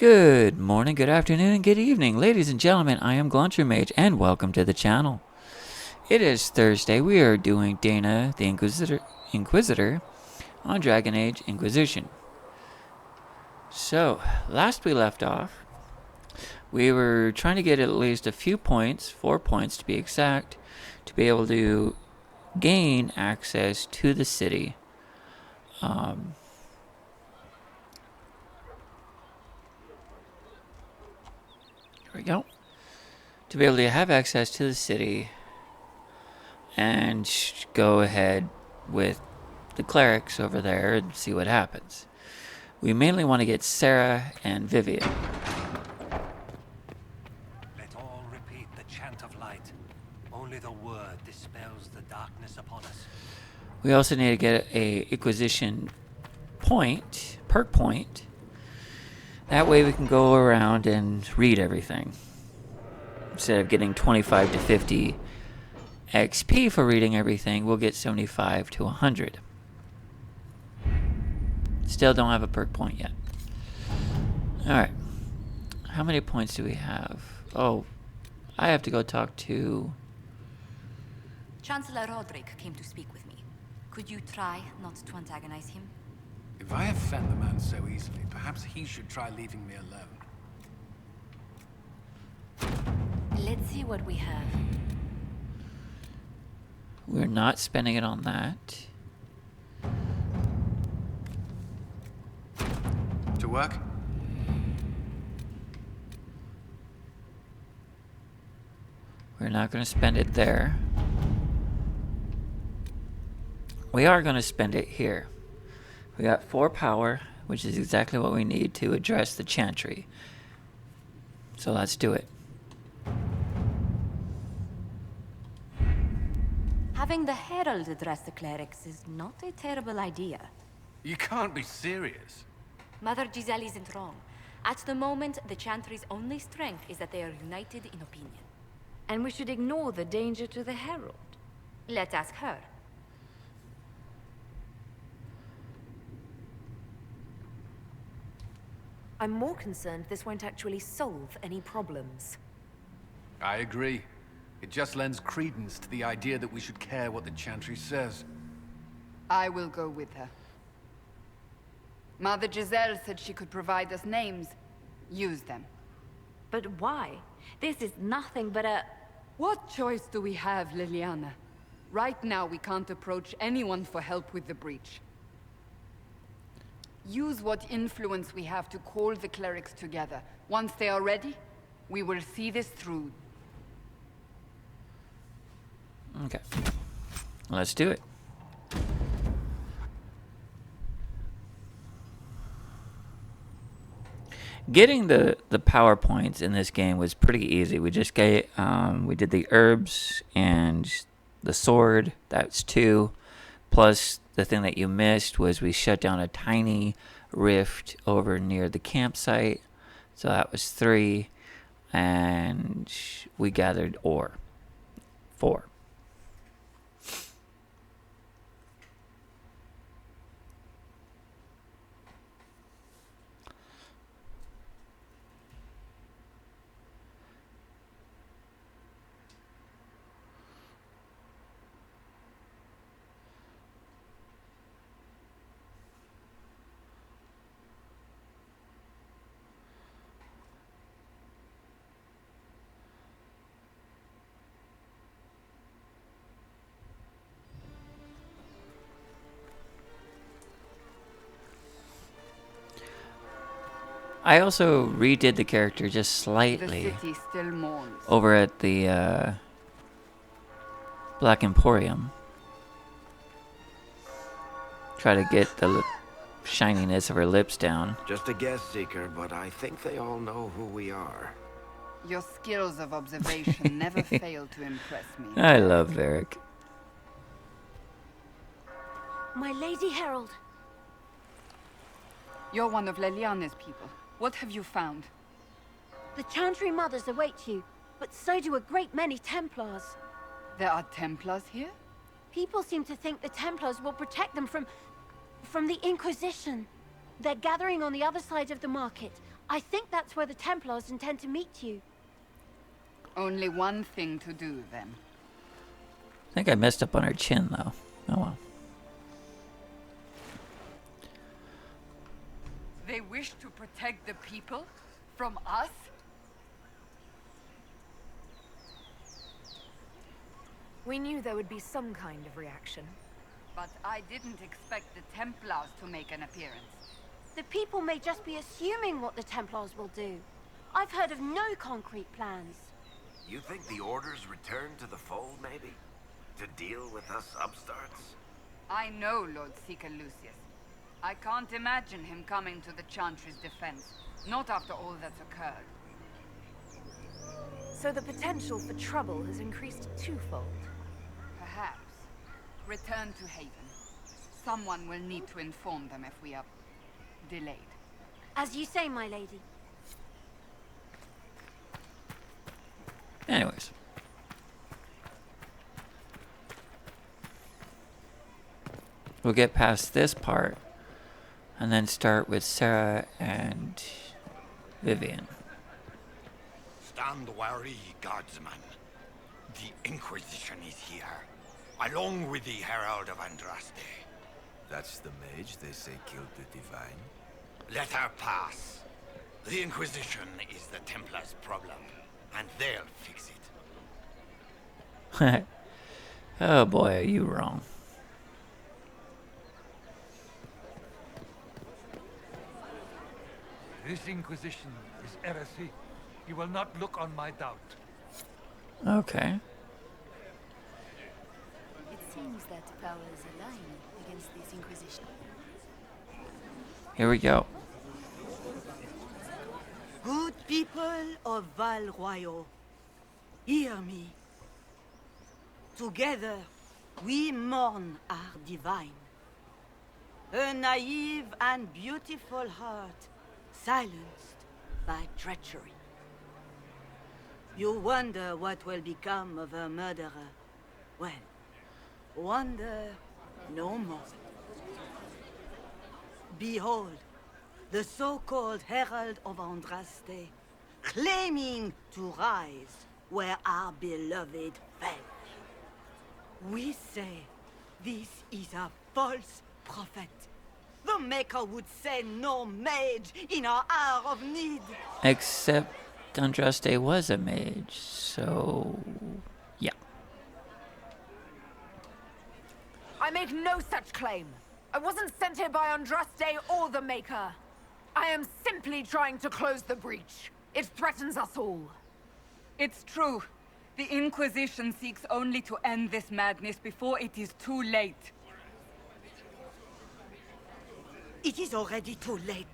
Good morning, good afternoon, and good evening, ladies and gentlemen. I am Gluncher Mage, and welcome to the channel. It is Thursday. We are doing Danna, the Inquisitor on Dragon Age Inquisition. So, last we left off, we were trying to get at least a few points, 4 points to be exact, to be able to gain access to the city. Here we go. To be able to have access to the city and go ahead with the clerics over there and see what happens. We mainly want to get Sara and Vivian. Let all repeat the chant of light. Only the word dispels the darkness upon us. We also need to get a Inquisition point, perk point. That way we can go around and read everything. Instead of getting 25 to 50 XP for reading everything, we'll get 75 to 100. Still don't have a perk point yet. Alright. How many points do we have? Oh, I have to go talk to... Chancellor Roderick came to speak with me. Could you try not to antagonize him? If I offend the man so easily, perhaps he should try leaving me alone. Let's see what we have. We're not spending it on that. To work? We're not going to spend it there. We are going to spend it here. We got 4 power, which is exactly what we need to address the chantry. So let's do it. Having the Herald address the clerics is not a terrible idea. You can't be serious. Mother Giselle isn't wrong. At the moment, the chantry's only strength is that they are united in opinion. And we should ignore the danger to the Herald. Let's ask her. I'm more concerned this won't actually solve any problems. I agree. It just lends credence to the idea that we should care what the Chantry says. I will go with her. Mother Giselle said she could provide us names. Use them. But why? This is nothing but a... What choice do we have, Liliana? Right now, we can't approach anyone for help with the breach. Use what influence we have to call the clerics together. Once they are ready, we will see this through. Okay. Let's do it. Getting the power points in this game was pretty easy. We just we did the herbs and the sword. That's 2. Plus, the thing that you missed was we shut down a tiny rift over near the campsite. So that was 3. And we gathered ore. 4. I also redid the character just slightly The city still mourns. over at the Black Emporium. Try to get the shininess of her lips down. Just a guest seeker, but I think they all know who we are. Your skills of observation never fail to impress me. I love Varric. My Lady Herald. You're one of Liliana's people. What have you found? The Chantry Mothers await you, but so do a great many Templars. There are Templars here? People seem to think the Templars will protect them from the Inquisition. They're gathering on the other side of the market. I think that's where the Templars intend to meet you. Only one thing to do, then. I think I messed up on her chin, though. Oh well. They wish to protect the people? From us? We knew there would be some kind of reaction. But I didn't expect the Templars to make an appearance. The people may just be assuming what the Templars will do. I've heard of no concrete plans. You think the Order's return to the fold, maybe? To deal with us upstarts? I know Lord Seeker Lucius. I can't imagine him coming to the Chantry's defense. Not after all that's occurred. So the potential for trouble has increased twofold. Perhaps. Return to Haven. Someone will need to inform them if we are delayed. As you say, my lady. Anyways. We'll get past this part and then start with Sara and Vivian. Stand wary, guardsman. The Inquisition is here, along with the Herald of Andraste. That's the mage they say killed the Divine? Let her pass. The Inquisition is the Templars' problem, and they'll fix it. Oh boy, are you wrong. This Inquisition is heresy. You will not look on my doubt. Okay. It seems that powers align against this Inquisition. Here we go. Good people of Val Royeaux, hear me. Together, we mourn our divine. A naive and beautiful heart, silenced by treachery. You wonder what will become of a murderer. Well, wonder no more. Behold, the so-called Herald of Andraste, claiming to rise where our beloved fell. We say this is a false prophet. The Maker would send no mage in our hour of need. Except Andraste was a mage, so yeah. I make no such claim. I wasn't sent here by Andraste or the Maker. I am simply trying to close the breach. It threatens us all. It's true. The Inquisition seeks only to end this madness before it is too late. It is already too late.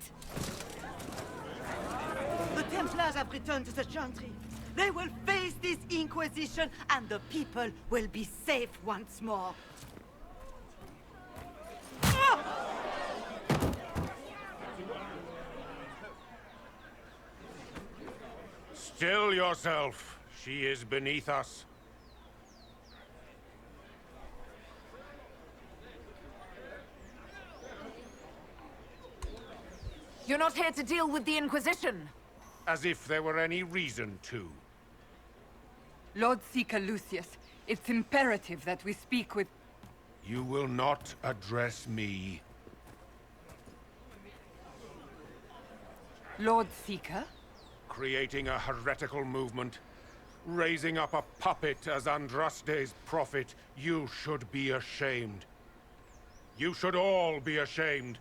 The Templars have returned to the Chantry. They will face this Inquisition, and the people will be safe once more. Still yourself. She is beneath us. You're not here to deal with the Inquisition. As if there were any reason to. Lord Seeker Lucius, it's imperative that we speak with... You will not address me. Lord Seeker? Creating a heretical movement. Raising up a puppet as Andraste's prophet. You should be ashamed. You should all be ashamed.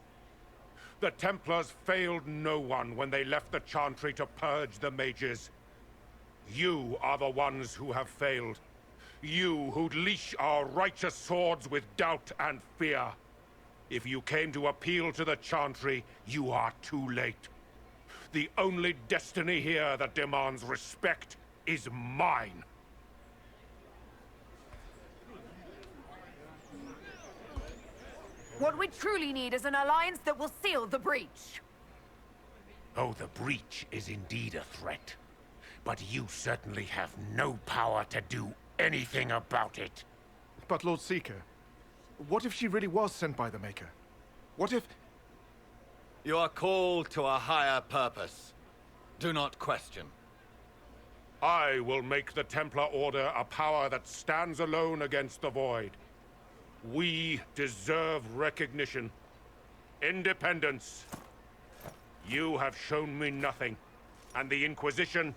The Templars failed no one when they left the Chantry to purge the mages. You are the ones who have failed. You who'd leash our righteous swords with doubt and fear. If you came to appeal to the Chantry, you are too late. The only destiny here that demands respect is mine. What we truly need is an alliance that will seal the breach. Oh, the breach is indeed a threat. But you certainly have no power to do anything about it. But Lord Seeker, what if she really was sent by the Maker? What if... You are called to a higher purpose. Do not question. I will make the Templar Order a power that stands alone against the Void. We deserve recognition. Independence. You have shown me nothing, and the Inquisition,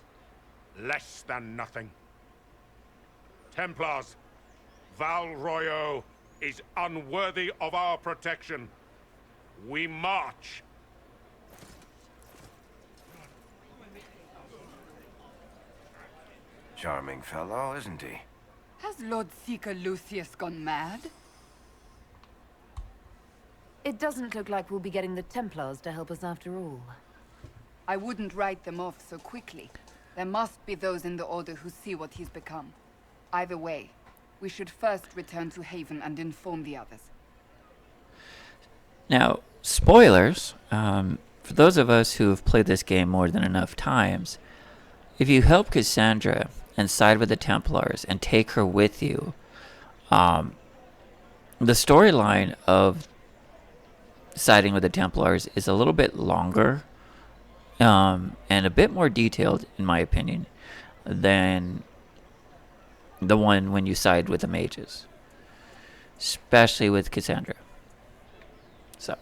less than nothing. Templars, Val Royeaux is unworthy of our protection. We march. Charming fellow, isn't he? Has Lord Seeker Lucius gone mad? It doesn't look like we'll be getting the Templars to help us after all. I wouldn't write them off so quickly. There must be those in the Order who see what he's become. Either way, we should first return to Haven and inform the others. Now, spoilers, for those of us who have played this game more than enough times, if you help Cassandra and side with the Templars and take her with you, the storyline of siding with the Templars is a little bit longer and a bit more detailed, in my opinion, than the one when you side with the Mages, especially with Cassandra. So,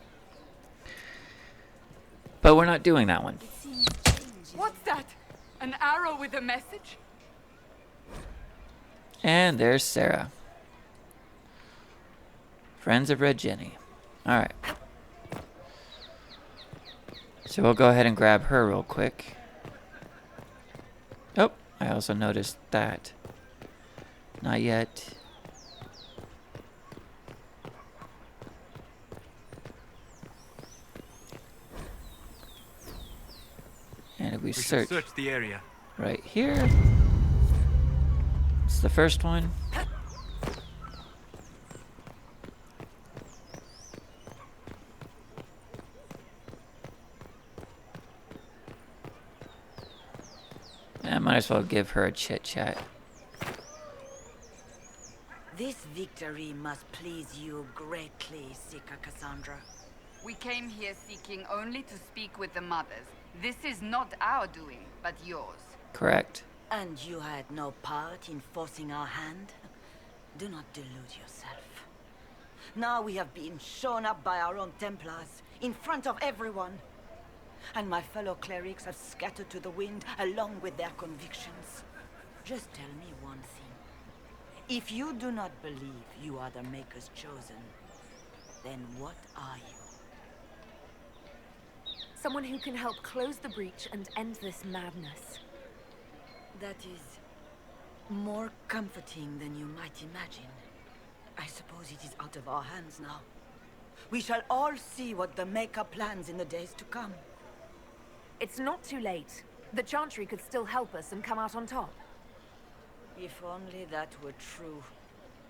but we're not doing that one. What's that? An arrow with a message? And there's Sara. Friends of Red Jenny. Alright. So we'll go ahead and grab her real quick. Oh, I also noticed that. Not yet. And if we search the area. right here, it's the first one. I might as well give her a chit chat. This victory must please you greatly, Seeker Cassandra. We came here seeking only to speak with the mothers. This is not our doing, but yours. Correct. And you had no part in forcing our hand? Do not delude yourself. Now we have been shown up by our own Templars, in front of everyone. And my fellow clerics have scattered to the wind along with their convictions. Just tell me one thing. If you do not believe you are the Maker's chosen, then what are you? Someone who can help close the breach and end this madness. That is more comforting than you might imagine. I suppose it is out of our hands now. We shall all see what the Maker plans in the days to come. It's not too late. The Chantry could still help us and come out on top. If only that were true.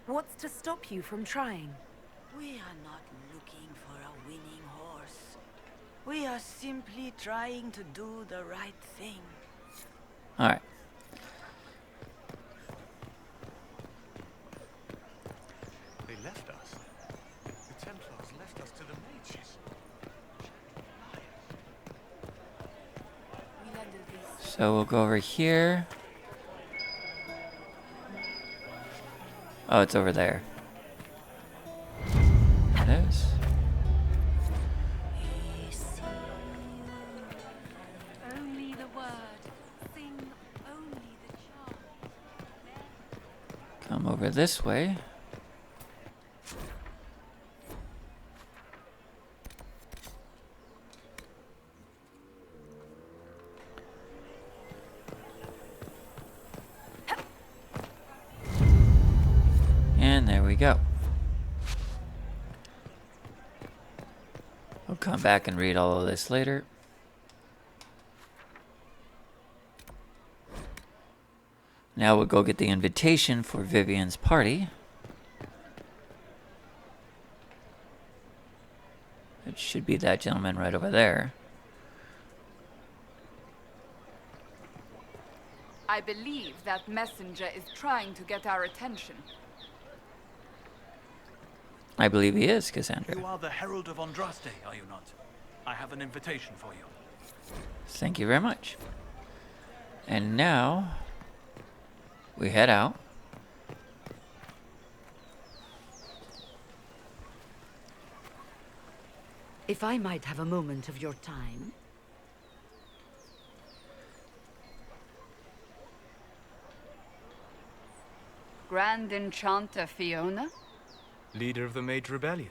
What's to stop you from trying? We are not looking for a winning horse. We are simply trying to do the right thing. Alright. They left us. The Templars left us to the Mages. So we'll go over here. Oh, it's over there. It is. Only the word. Sing only the charm. Come over this way. And there we go. We'll come back and read all of this later. Now we'll go get the invitation for Vivian's party. It should be that gentleman right over there. I believe that messenger is trying to get our attention. I believe he is, Cassandra. You are the Herald of Andraste, are you not? I have an invitation for you. Thank you very much. And now we head out. If I might have a moment of your time. Grand Enchanter Fiona? Leader of the Mage Rebellion.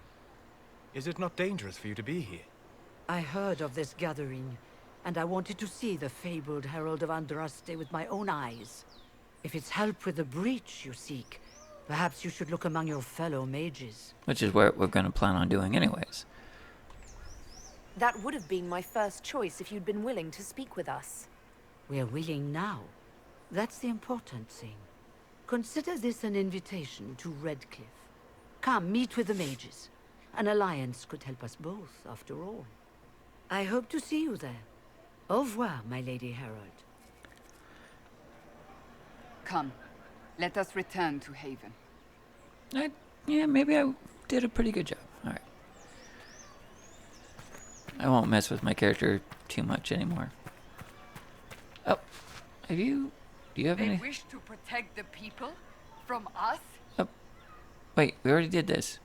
Is it not dangerous for you to be here? I heard of this gathering, and I wanted to see the fabled Herald of Andraste with my own eyes. If it's help with the breach you seek, perhaps you should look among your fellow mages. Which is what we're going to plan on doing anyways. That would have been my first choice if you'd been willing to speak with us. We're willing now. That's the important thing. Consider this an invitation to Redcliffe. Come, meet with the mages. An alliance could help us both, after all. I hope to see you there. Au revoir, my Lady Herald. Come, let us return to Haven. Yeah, maybe I did a pretty good job. Alright. I won't mess with my character too much anymore. Oh, do you have any? They wish to protect the people? From us? Oh, wait, we already did this.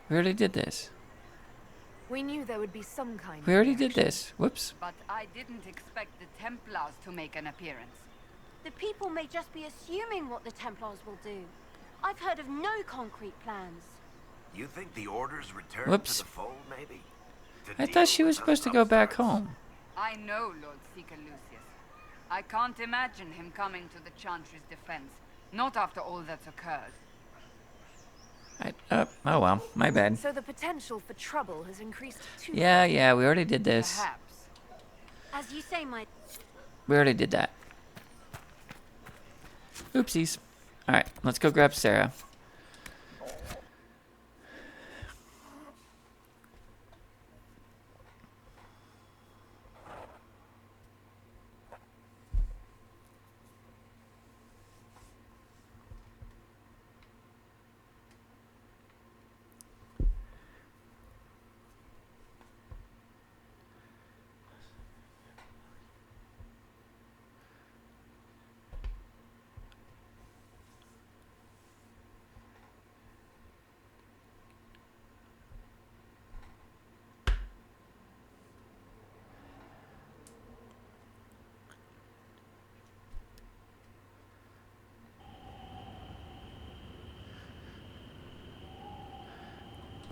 We already did this. We knew there would be some kind We of already did reaction. this. Whoops. But I didn't expect the Templars to make an appearance. The people may just be assuming what the Templars will do. I've heard of no concrete plans. You think the orders return Whoops. to the fold, maybe? I thought she was supposed to go back home. I know Lord Seeker Lucius. I can't imagine him coming to the Chantry's defense. Not after all that's occurred. Oh well, my bad. So the potential for trouble has increased too. Yeah, we already did this. Perhaps. As you say, my... We already did that. Oopsies. Alright, let's go grab Sara.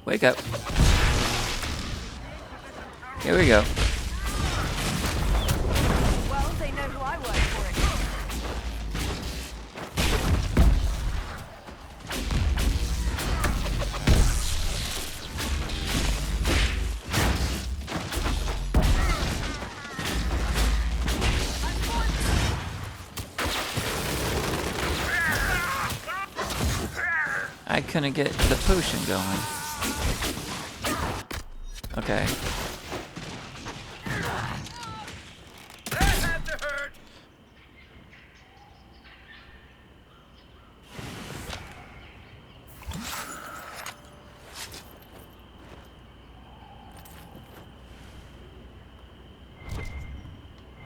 Wake up. Here we go. Well, they know who I work for. I couldn't get the potion going. Okay.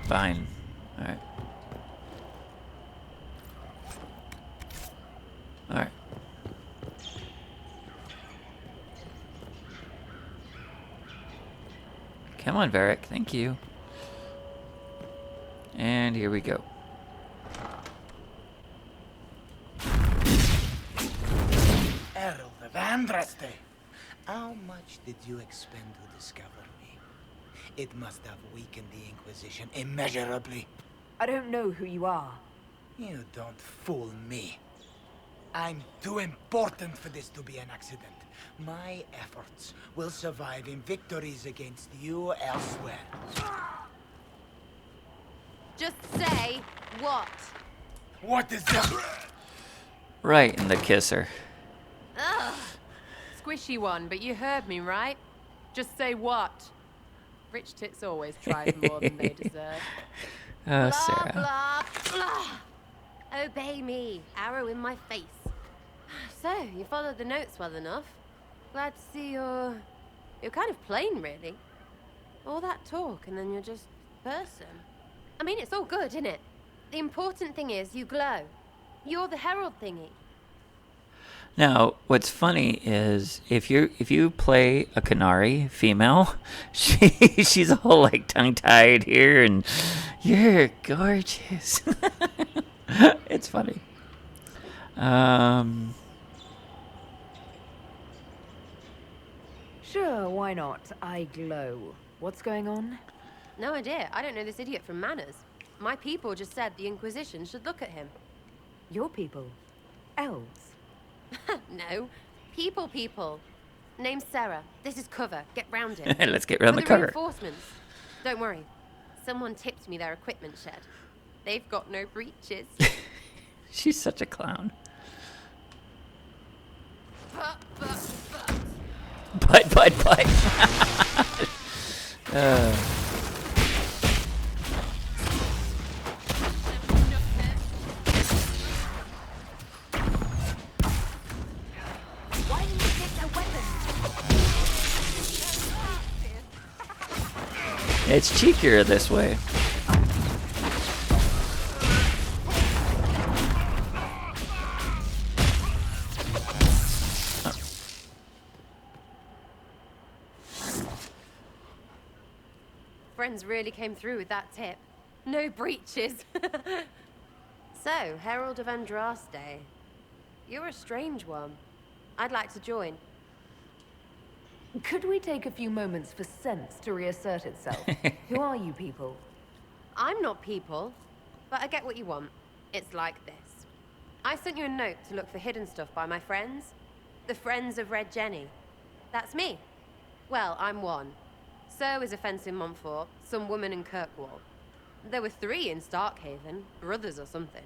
Fine. Alright. Alright. Come on, Varric. Thank you. And here we go. Herald of Andraste, how much did you expend to discover me? It must have weakened the Inquisition immeasurably. I don't know who you are. You don't fool me. I'm too important for this to be an accident. My efforts will survive in victories against you elsewhere. Just say what? What is that? Right in the kisser. Ugh. Squishy one, but you heard me, right? Just say what? Rich tits always try more than they deserve. Oh, Blah, Sara. blah, blah. Obey me. Arrow in my face. So, you followed the notes well enough. Glad to see you're kind of plain, really. All that talk and then you're just person. I mean, it's all good, isn't it? The important thing is you glow. You're the herald thingy. Now, what's funny is if you play a Canary female, she's all like tongue tied here, and you're gorgeous. It's funny. Sure, why not? I glow. What's going on? No idea. I don't know this idiot from Manners. My people just said the Inquisition should look at him. Your people? Elves? No. People. Name's Sara. This is cover. Get round it. Let's get round the For cover. Reinforcements. Don't worry. Someone tipped me their equipment shed. They've got no breaches. She's such a clown. But. Why didn't you take their weapons? It's cheekier this way. Friends really came through with that tip. No breaches. So, Herald of Andraste. You're a strange one. I'd like to join. Could we take a few moments for sense to reassert itself? Who are you people? I'm not people, but I get what you want. It's like this. I sent you a note to look for hidden stuff by my friends. The Friends of Red Jenny. That's me. Well, I'm one. So is a fence in Montfort, some woman in Kirkwall. There were 3 in Starkhaven, brothers or something.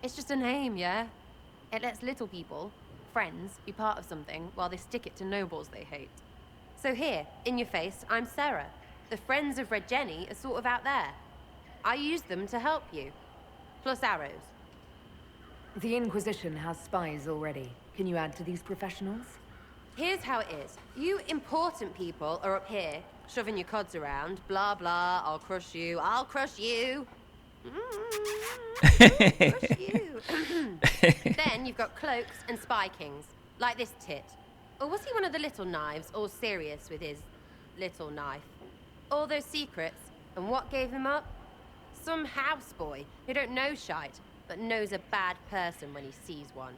It's just a name, yeah? It lets little people, friends, be part of something while they stick it to nobles they hate. So here, in your face, I'm Sara. The Friends of Red Jenny are sort of out there. I use them to help you. Plus arrows. The Inquisition has spies already. Can you add to these professionals? Here's how it is. You important people are up here, shoving your cods around. Blah, blah, I'll crush you. Crush you. Then you've got cloaks and spy kings, like this tit. Or was he one of the little knives, all serious with his little knife? All those secrets, and what gave them up? Some houseboy who don't know shite, but knows a bad person when he sees one.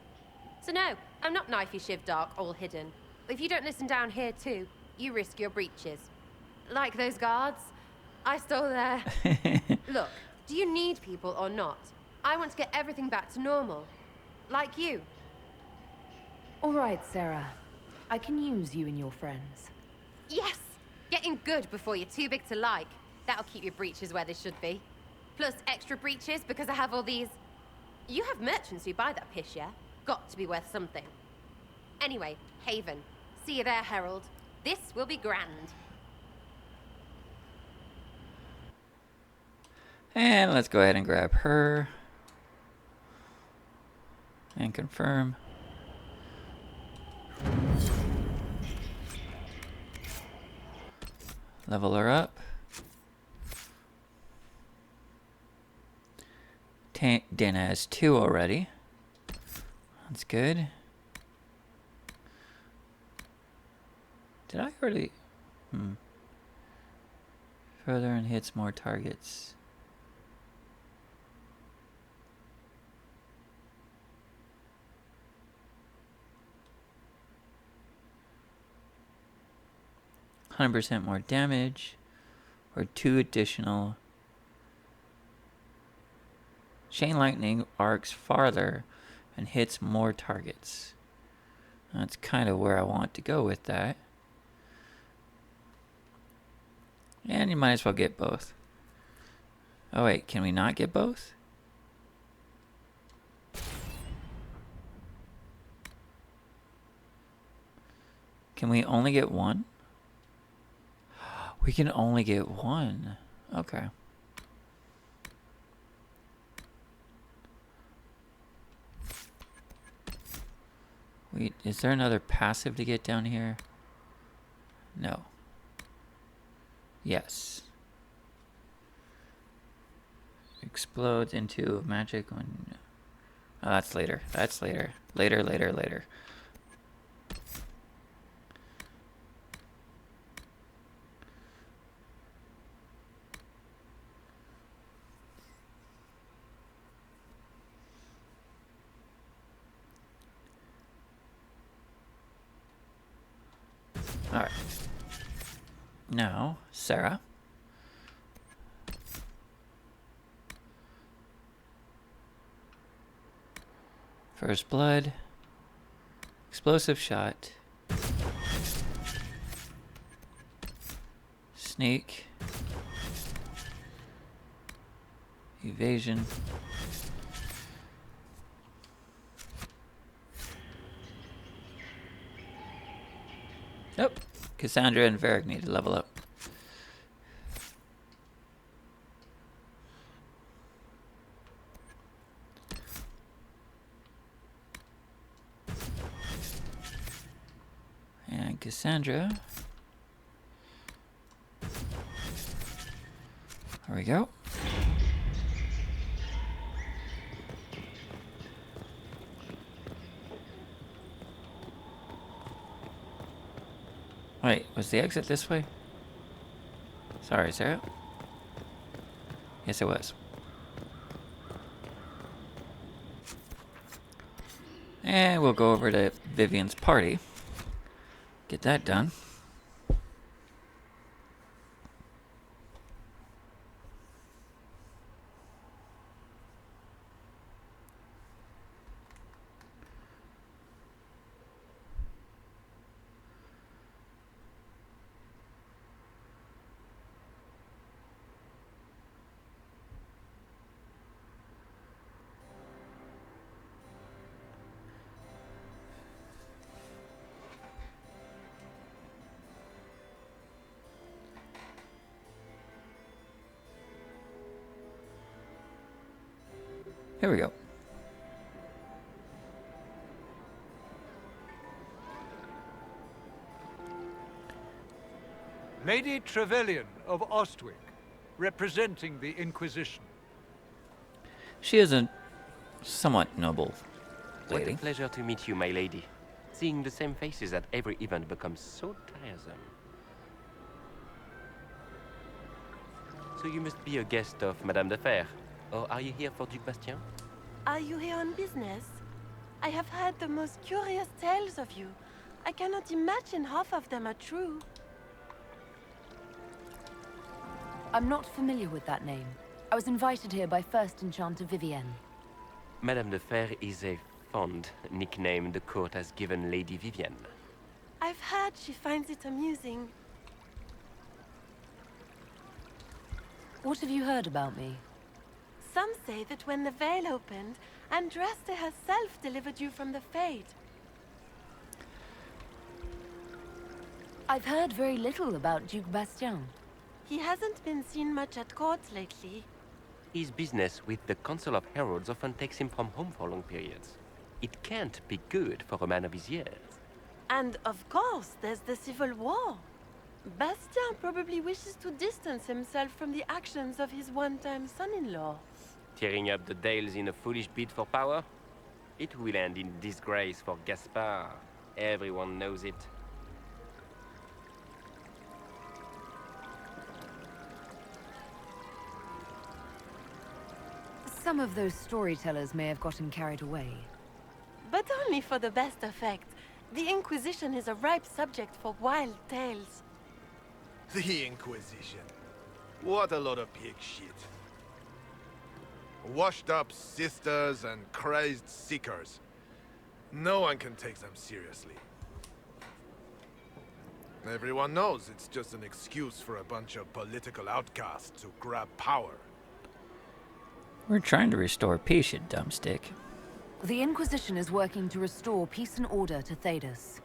So no, I'm not knifey shiv dark, all hidden. But if you don't listen down here too, you risk your breeches. Like those guards, I stole their... Look, do you need people or not? I want to get everything back to normal. Like you. All right, Sara. I can use you and your friends. Yes! Getting good before you're too big to like. That'll keep your breeches where they should be. Plus extra breeches because I have all these... You have merchants who buy that piss, yeah? Got to be worth something. Anyway, Haven. See you there, Herald. This will be grand. And let's go ahead and grab her. And confirm. Level her up. Danna has 2 already. That's good. Did I already... Further and hits more targets. %, more damage, or 2 additional. Chain lightning arcs farther and hits more targets. That's kind of where I want to go with that. And you might as well get both. Oh wait, can we not get both? Can we only get one? We can only get one. Okay. Wait, is there another passive to get down here? No. Yes. Explodes into magic when... Oh, that's later. That's later. Later. Alright. Now, Sara. First blood. Explosive shot. Sneak. Evasion. Nope. Cassandra and Varric need to level up. And Cassandra. There we go. Wait, was the exit this way? Sorry, Sara. Yes, it was. And we'll go over to Vivian's party. Get that done. Here we go. Lady Trevelyan of Ostwick, representing the Inquisition. She is a somewhat noble What lady. a pleasure to meet you, my lady. Seeing the same faces at every event becomes so tiresome. So you must be a guest of Madame de Fer. Or are you here for Duc Bastien? Are you here on business? I have heard the most curious tales of you. I cannot imagine half of them are true. I'm not familiar with that name. I was invited here by First Enchanter Vivienne. Madame de Fer is a fond nickname the court has given Lady Vivienne. I've heard she finds it amusing. What have you heard about me? Some say that when the veil opened, Andraste herself delivered you from the Fade. I've heard very little about Duke Bastien. He hasn't been seen much at court lately. His business with the Council of Heralds often takes him from home for long periods. It can't be good for a man of his years. And of course, there's the Civil War. Bastien probably wishes to distance himself from the actions of his one-time son-in-law. Tearing up the Dales in a foolish bid for power? It will end in disgrace for Gaspard. Everyone knows it. Some of those storytellers may have gotten carried away. But only for the best effect. The Inquisition is a ripe subject for wild tales. The Inquisition. What a lot of pig shit. Washed-up sisters and crazed seekers. No one can take them seriously. Everyone knows it's just an excuse for a bunch of political outcasts to grab power. We're trying to restore peace, you dumbstick. The Inquisition is working to restore peace and order to Thedas.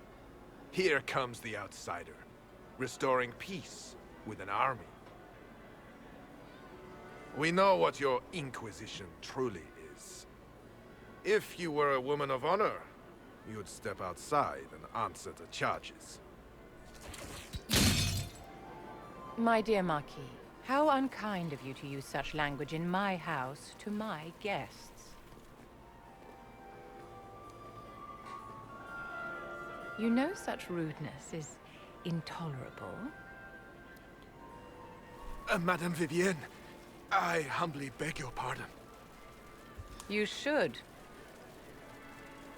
Here comes the outsider, restoring peace with an army. We know what your Inquisition truly is. If you were a woman of honor, you'd step outside and answer the charges. My dear Marquis, how unkind of you to use such language in my house to my guests. You know such rudeness is intolerable. Madame Vivienne, I humbly beg your pardon. You should.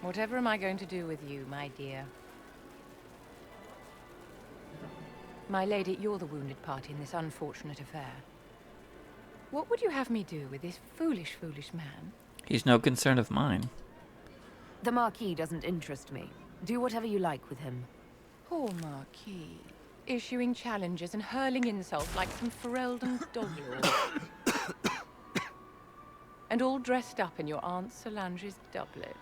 Whatever am I going to do with you, my dear? My lady, you're the wounded party in this unfortunate affair. What would you have me do with this foolish, foolish man? He's no concern of mine. The Marquis doesn't interest me. Do whatever you like with him. Poor Marquis. Issuing challenges and hurling insults like some Ferelden doglord. And all dressed up in your Aunt Solange's doublet.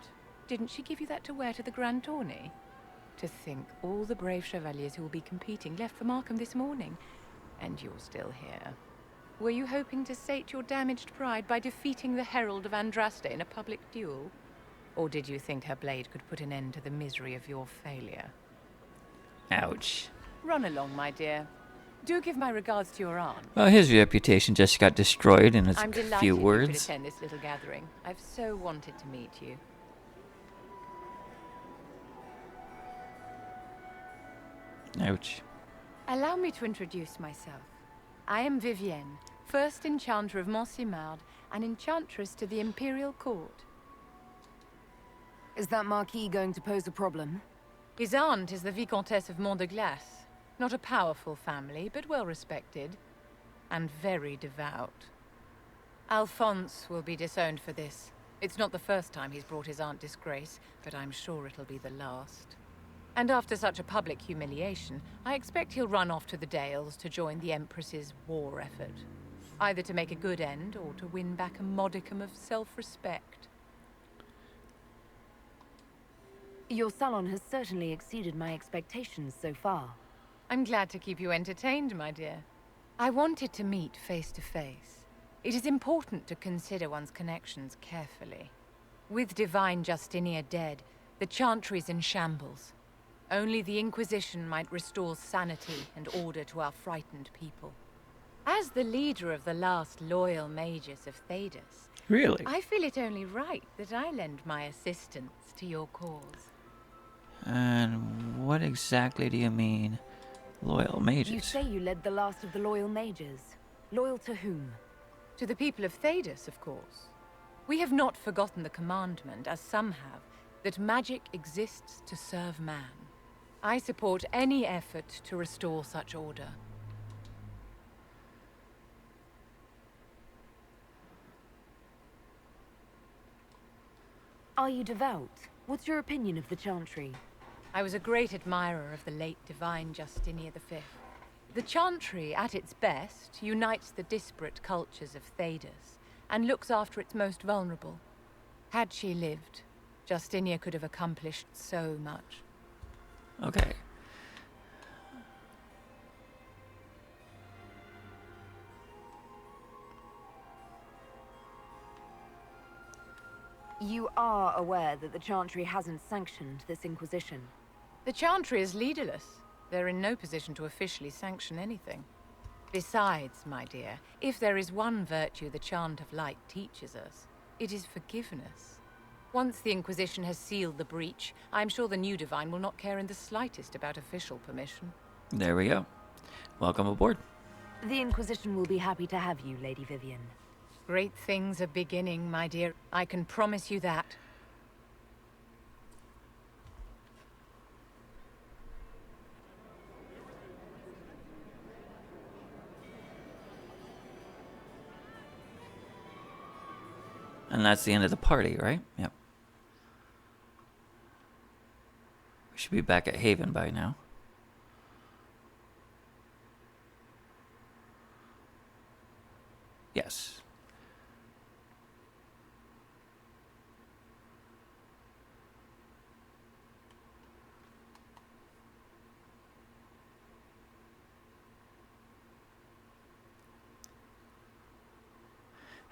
Didn't she give you that to wear to the Grand Tourney? To think all the brave chevaliers who will be competing left for Markham this morning, and you're still here. Were you hoping to sate your damaged pride by defeating the Herald of Andraste in a public duel? Or did you think her blade could put an end to the misery of your failure? Ouch. Run along, my dear. Do give my regards to your aunt. Well, his reputation just got destroyed in a I'm delighted few you could words. attend this little gathering. I've so wanted to meet you. Ouch. Allow me to introduce myself. I am Vivienne, first enchanter of Montsimard and enchantress to the Imperial Court. Is that Marquis going to pose a problem? His aunt is the Vicomtesse of Mont de Glace. Not a powerful family, but well respected. And very devout. Alphonse will be disowned for this. It's not the first time he's brought his aunt disgrace, but I'm sure it'll be the last. And after such a public humiliation, I expect he'll run off to the Dales to join the Empress's war effort. Either to make a good end, or to win back a modicum of self-respect. Your salon has certainly exceeded my expectations so far. I'm glad to keep you entertained, my dear. I wanted to meet face to face. It is important to consider one's connections carefully. With Divine Justinia dead, the Chantry's in shambles. Only the Inquisition might restore sanity and order to our frightened people. As the leader of the last loyal mages of Thedas, Really? I feel it only right that I lend my assistance to your cause. And what exactly do you mean, loyal mages? You say you led the last of the loyal mages. Loyal to whom? To the people of Thedas, of course. We have not forgotten the commandment, as some have, that magic exists to serve man. I support any effort to restore such order. Are you devout? What's your opinion of the Chantry? I was a great admirer of the late Divine Justinia V. The Chantry, at its best, unites the disparate cultures of Thedas and looks after its most vulnerable. Had she lived, Justinia could have accomplished so much. Okay. You are aware that the Chantry hasn't sanctioned this Inquisition. The Chantry is leaderless. They're in no position to officially sanction anything. Besides, my dear, if there is one virtue the Chant of Light teaches us, it is forgiveness. Once the Inquisition has sealed the breach, I'm sure the new Divine will not care in the slightest about official permission. There we go. Welcome aboard. The Inquisition will be happy to have you, Lady Vivienne. Great things are beginning, my dear. I can promise you that. And that's the end of the party, right? Yep. We should be back at Haven by now. Yes.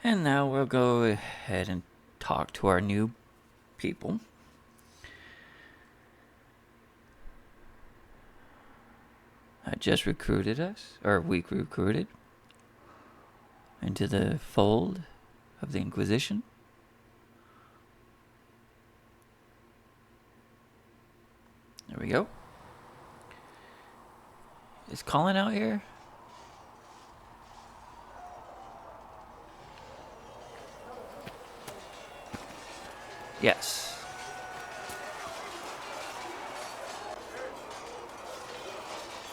And now we'll go ahead and talk to our new people. just recruited us, or we recruited into the fold of the Inquisition. There we go. Is Colin out here? Yes.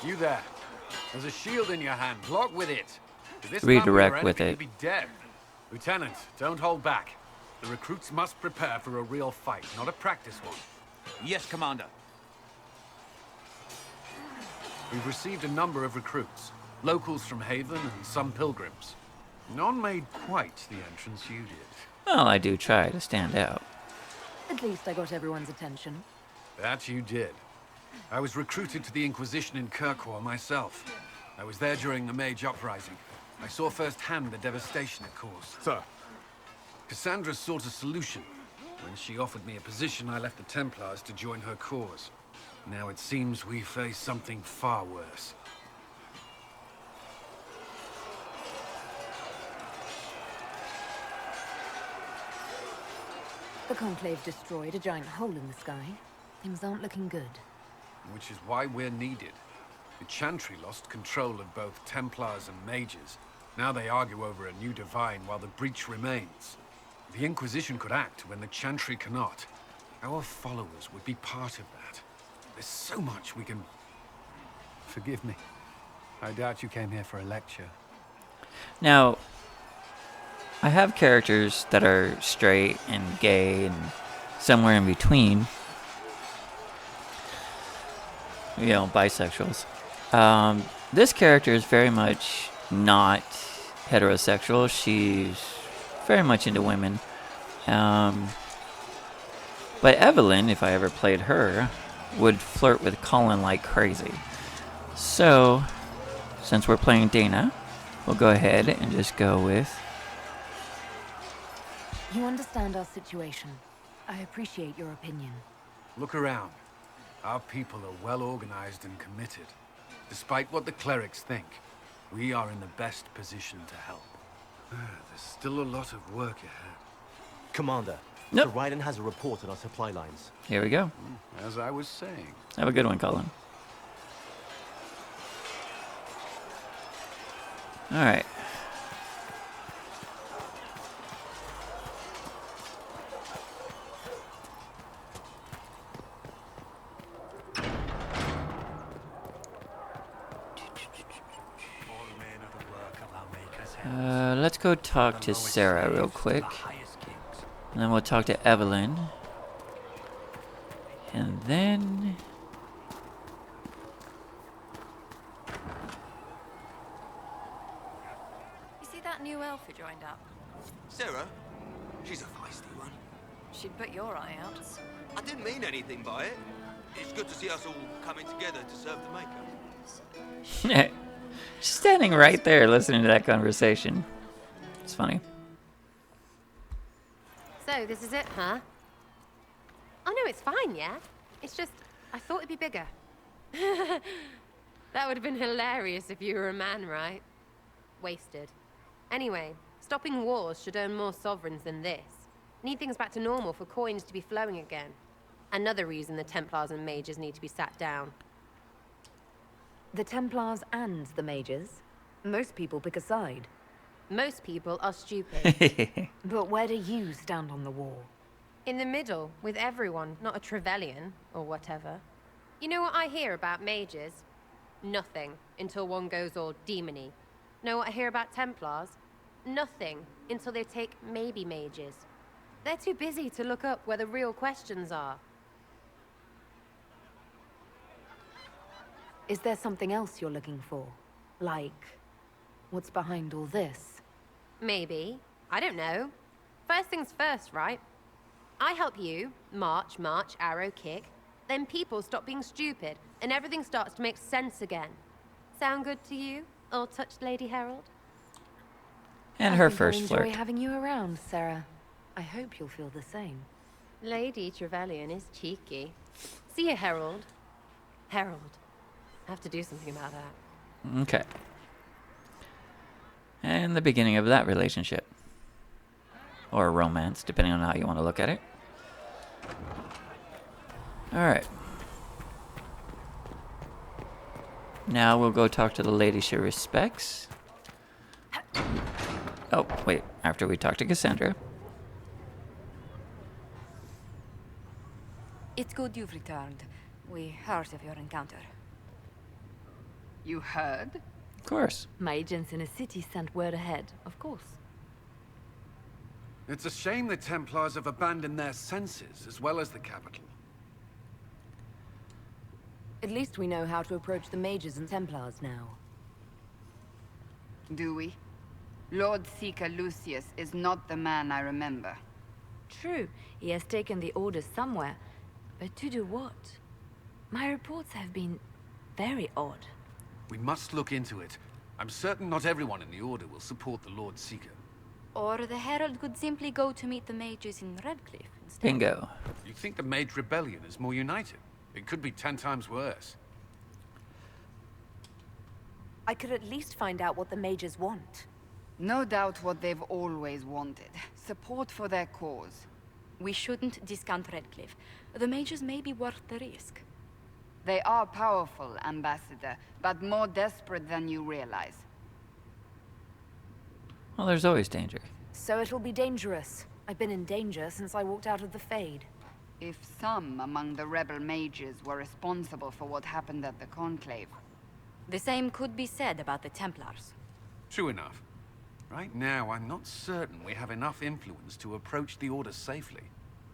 You there. There's a shield in your hand. Block with it. If this Redirect man were with enemy, it. you'd be dead. Lieutenant, don't hold back. The recruits must prepare for a real fight, not a practice one. Yes, Commander. We've received a number of recruits. Locals from Haven and some pilgrims. None made quite the entrance you did. Well, I do try to stand out. At least I got everyone's attention. That you did. I was recruited to the Inquisition in Kirkwall myself. I was there during the Mage uprising. I saw firsthand the devastation it caused. Sir. Cassandra sought a solution. When she offered me a position, I left the Templars to join her cause. Now it seems we face something far worse. The Conclave destroyed a giant hole in the sky. Things aren't looking good. Which is why we're needed. The Chantry lost control of both Templars and Mages. Now they argue over a new divine while the breach remains. The Inquisition could act when the Chantry cannot. Our followers would be part of that. There's so much we can... Forgive me. I doubt you came here for a lecture. Now, I have characters that are straight and gay and somewhere in between. You know, bisexuals. This character is very much not heterosexual. She's very much into women. But Evelyn, if I ever played her, would flirt with Colin like crazy. So, since we're playing Danna, we'll go ahead and just go with... You understand our situation. I appreciate your opinion. Look around. Our people are well organized and committed. Despite what the clerics think, we are in the best position to help. There's still a lot of work ahead. Commander, Nope. Sir Ryden has a report on our supply lines. Here we go. As I was saying. Have a good one, Colin. Alright. Let's go talk to Sara real quick. And then we'll talk to Evelyn. And then... You see that new elf who joined up? Sarah? She's a feisty one. She'd put your eye out. I didn't mean anything by it. It's good to see us all coming together to serve the Maker. She's standing right there listening to that conversation. It's funny. So, this is it, huh? Oh no, it's fine, yeah? It's just, I thought it'd be bigger. That would have been hilarious if you were a man, right? Wasted. Anyway, stopping wars should earn more sovereigns than this. Need things back to normal for coins to be flowing again. Another reason the Templars and Mages need to be sat down. The Templars and the Mages? Most people pick a side. Most people are stupid. But where do you stand on the wall? In the middle, with everyone, not a Trevelyan, or whatever. You know what I hear about mages? Nothing, until one goes all demony. Know what I hear about Templars? Nothing, until they take maybe mages. They're too busy to look up where the real questions are. Is there something else you're looking for? Like, what's behind all this? Maybe. I don't know. First things first, right? I help you, march, arrow, kick. Then people stop being stupid, and everything starts to make sense again. Sound good to you, all-touched Lady Herald? And her I think first I'll flirt. enjoy having you around, Sara. I hope you'll feel the same. Lady Trevelyan is cheeky. See you, Herald. Herald. I have to do something about that. Okay. And the beginning of that relationship. Or romance, depending on how you want to look at it. Alright. Now we'll go talk to the lady she respects. Oh, wait. After we talk to Cassandra. It's good you've returned. We heard of your encounter. You heard? Of course. My agents in the city sent word ahead, of course. It's a shame the Templars have abandoned their senses, as well as the capital. At least we know how to approach the Mages and Templars now. Do we? Lord Seeker Lucius is not the man I remember. True, he has taken the orders somewhere. But to do what? My reports have been very odd. We must look into it. I'm certain not everyone in the Order will support the Lord Seeker. Or the Herald could simply go to meet the mages in Redcliffe instead. Bingo. You think the Mage Rebellion is more united? It could be 10 times worse. I could at least find out what the Mages want. No doubt what they've always wanted. Support for their cause. We shouldn't discount Redcliffe. The mages may be worth the risk. They are powerful, Ambassador, but more desperate than you realize. Well, there's always danger. So it'll be dangerous. I've been in danger since I walked out of the Fade. If some among the rebel mages were responsible for what happened at the Conclave. The same could be said about the Templars. True enough. Right now, I'm not certain we have enough influence to approach the Order safely.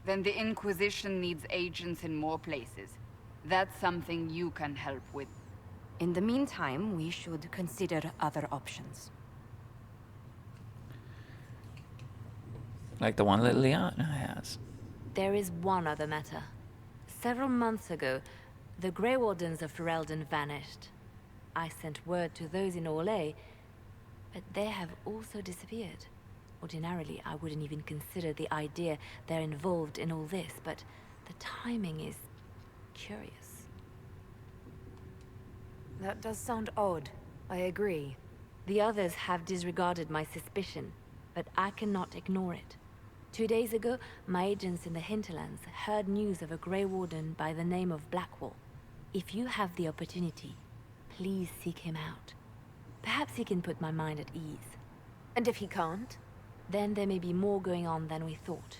Then the Inquisition needs agents in more places. That's something you can help with. In the meantime, we should consider other options. Like the one that Liana has. There is one other matter. Several months ago, the Grey Wardens of Ferelden vanished. I sent word to those in Orlais, but they have also disappeared. Ordinarily, I wouldn't even consider the idea they're involved in all this, but the timing is curious. That does sound odd. I agree. The others have disregarded my suspicion, but I cannot ignore it. 2 days ago, my agents in the hinterlands heard news of a Grey Warden by the name of Blackwall. If you have the opportunity, please seek him out. Perhaps he can put my mind at ease. And if he can't? Then there may be more going on than we thought.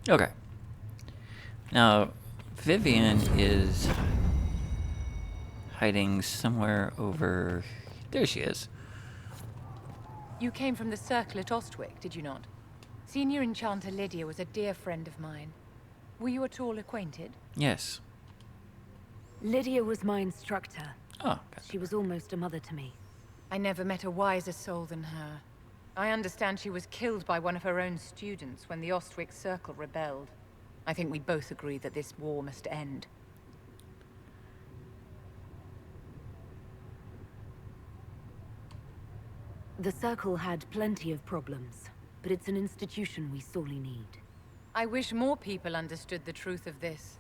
Okay. Now, Vivian is hiding somewhere over... There she is. You came from the Circle at Ostwick, did you not? Senior Enchanter Lydia was a dear friend of mine. Were you at all acquainted? Yes. Lydia was my instructor. Oh, she was almost a mother to me. I never met a wiser soul than her. I understand she was killed by one of her own students when the Ostwick Circle rebelled. I think we both agree that this war must end. The Circle had plenty of problems, but it's an institution we sorely need. I wish more people understood the truth of this.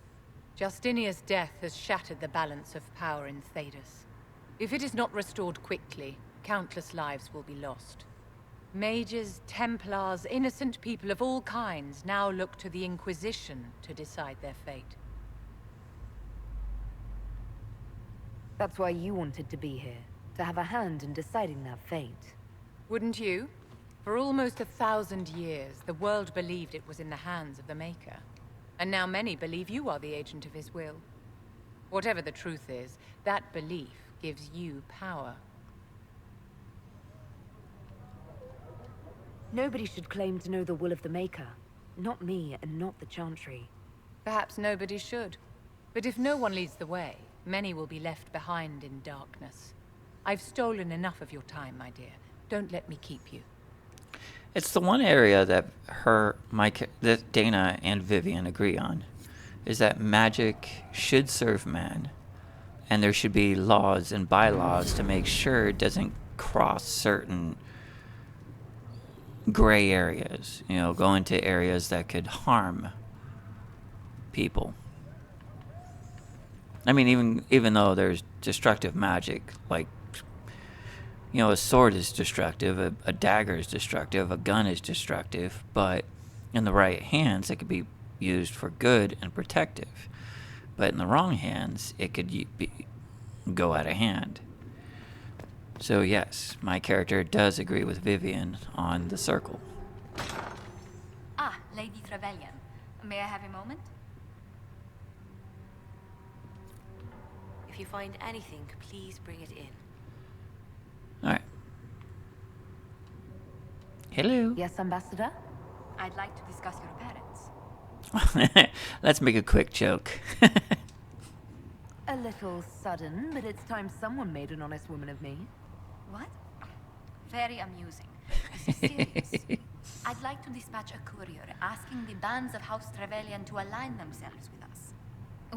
Justinia's death has shattered the balance of power in Thedas. If it is not restored quickly, countless lives will be lost. Mages, Templars, innocent people of all kinds now look to the Inquisition to decide their fate. That's why you wanted to be here, to have a hand in deciding that fate. Wouldn't you? For almost 1,000 years, the world believed it was in the hands of the Maker. And now many believe you are the agent of his will. Whatever the truth is, that belief gives you power. Nobody should claim to know the will of the Maker. Not me, and not the Chantry. Perhaps nobody should. But if no one leads the way, many will be left behind in darkness. I've stolen enough of your time, my dear. Don't let me keep you. It's the one area that that Dana and Vivian agree on, is that magic should serve man, and there should be laws and bylaws to make sure it doesn't cross certain gray areas, you know, go into areas that could harm people. I mean, even though there's destructive magic, like, you know, a sword is destructive, a dagger is destructive, a gun is destructive, but in the right hands, it could be used for good and protective. But in the wrong hands, it could go out of hand. So yes, my character does agree with Vivian on the circle. Ah, Lady Trevelyan. May I have a moment? If you find anything, please bring it in. Alright. Hello. Yes, Ambassador? I'd like to discuss your parents. Let's make a quick joke. A little sudden, but it's time someone made an honest woman of me. What? Very amusing. This is serious. I'd like to dispatch a courier asking the bands of House Trevelyan to align themselves with us.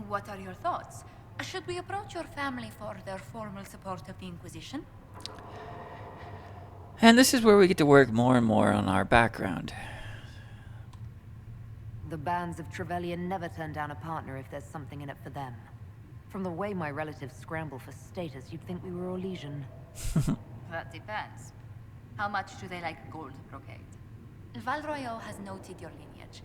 What are your thoughts? Should we approach your family for their formal support of the Inquisition? And this is where we get to work more and more on our background. The bands of Trevelyan never turn down a partner if there's something in it for them. From the way my relatives scramble for status, you'd think we were all Legion. That depends. How much do they like gold brocade? Val Royeaux has noted your lineage.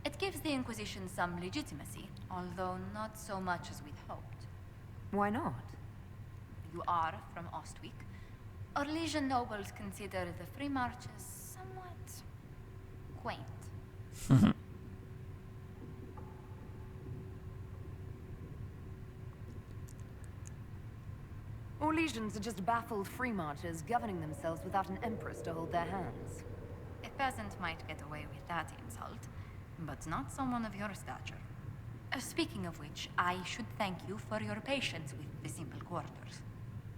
It gives the Inquisition some legitimacy, although not so much as we'd hoped. Why not? You are from Ostwick. Our Legion nobles consider the free marches somewhat quaint. All Legions are just baffled free marchers governing themselves without an empress to hold their hands. A peasant might get away with that insult, but not someone of your stature. Speaking of which, I should thank you for your patience with the simple quarters.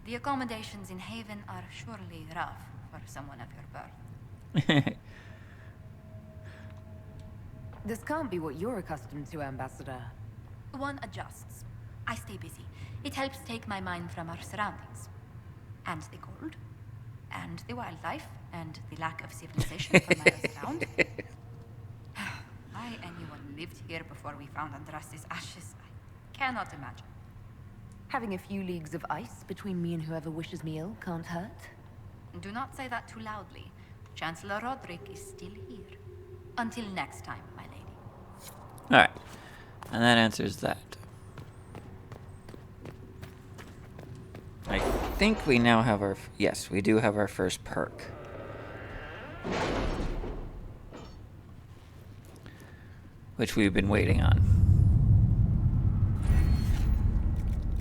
The accommodations in Haven are surely rough for someone of your birth. This can't be what you're accustomed to, Ambassador. One adjusts. I stay busy. It helps take my mind from our surroundings. And the cold. And the wildlife. And the lack of civilization for miles around. Why anyone lived here before we found Andraste's ashes, I cannot imagine. Having a few leagues of ice between me and whoever wishes me ill can't hurt. Do not say that too loudly. Chancellor Roderick is still here. Until next time, my lady. Alright. And that answers that. I think we now have our... Yes, we do have our first perk. Which we've been waiting on.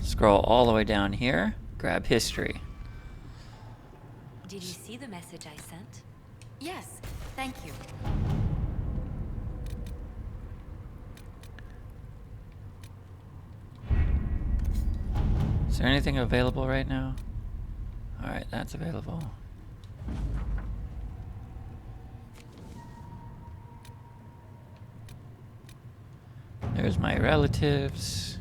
Scroll all the way down here. Grab history. Did you see the message I sent? Yes, thank you. Is there anything available right now? Alright, that's available. There's my relatives.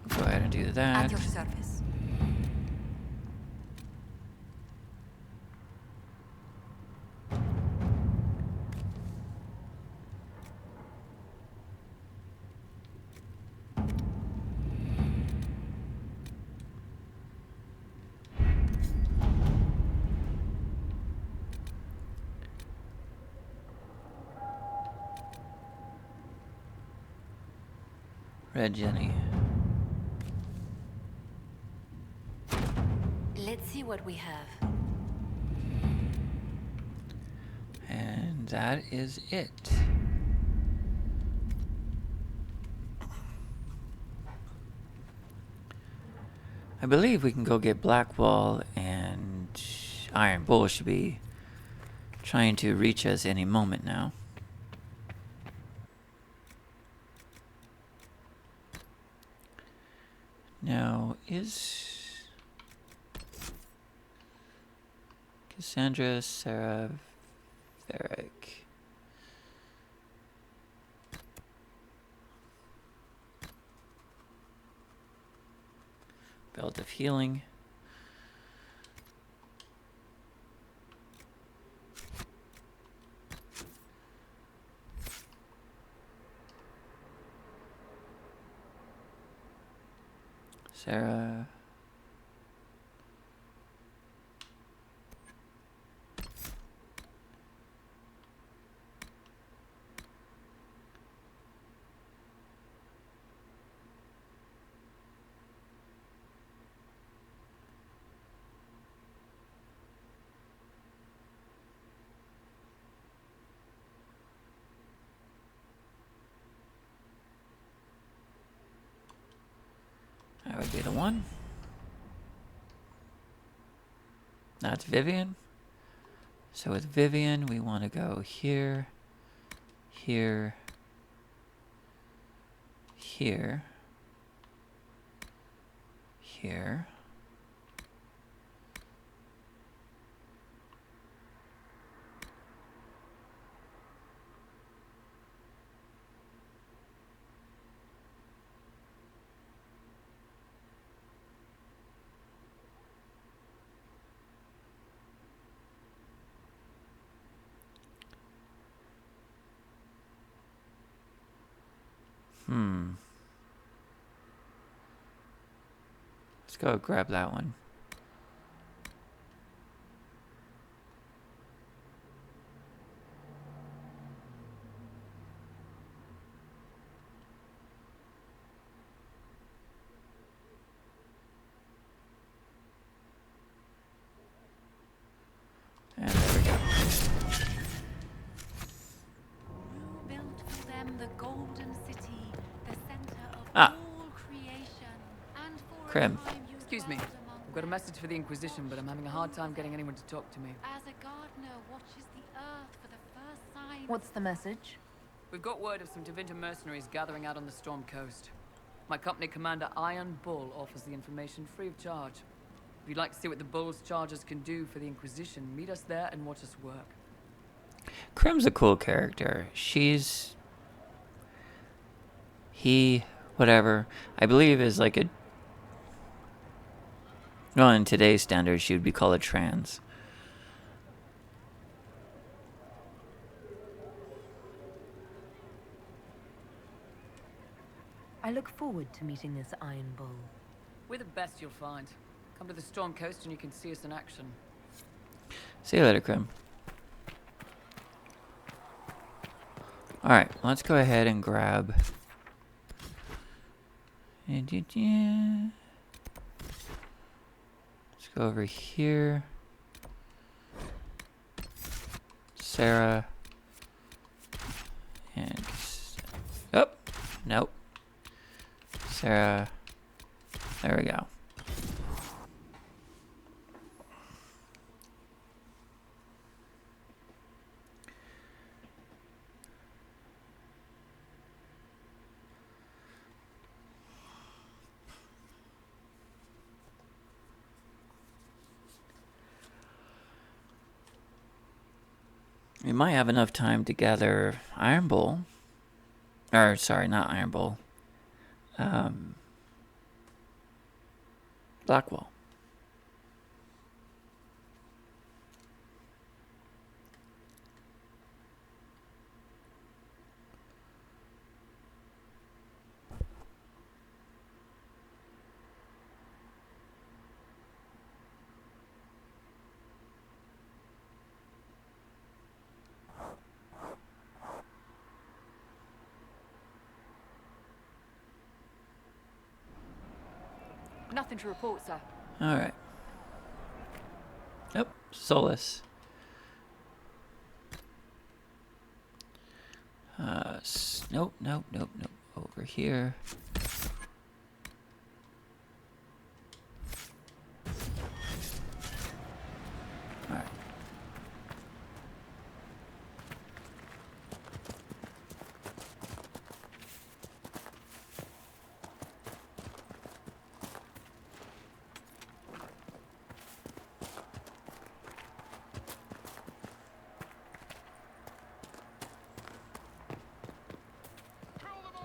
I'll go ahead and do that. At your service. Red Jenny. Let's see what we have. And that is it. I believe we can go get Blackwall, and Iron Bull should be trying to reach us any moment now. Now, is Cassandra, Sara, Varric? Belt of Healing. Sara. That would be the one. That's Vivian. So with Vivian, we want to go here, here, here, here. Let's go grab that one. And there we go. Who built for them the golden city, the center of Ah. all creation, and for Krim. a time you Excuse me. dwelt among I've got a message for the Inquisition, but I'm having a hard time getting anyone to talk to me. as a gardener watches the earth for the first sign. What's the message? We've got word of some Tevinter mercenaries gathering out on the Storm Coast. My company commander, Iron Bull, offers the information free of charge. If you'd like to see what the Bull's charges can do for the Inquisition, meet us there and watch us work. Krim's a cool character. Whatever, I believe is like a, well, in today's standards, she would be called a trans. I look forward to meeting this Iron Bull. We're the best you'll find. Come to the Storm Coast and you can see us in action. See you later, Krim. Alright, let's go ahead and grab... Let's go over here. Sara. And... Oh! Nope. Sara. There we go. We might have enough time to gather Iron Bull. Or, sorry, not Iron Bull. Blackwall. Nothing to report, sir. Alright. Yep, Solus. Nope. Over here. Alright.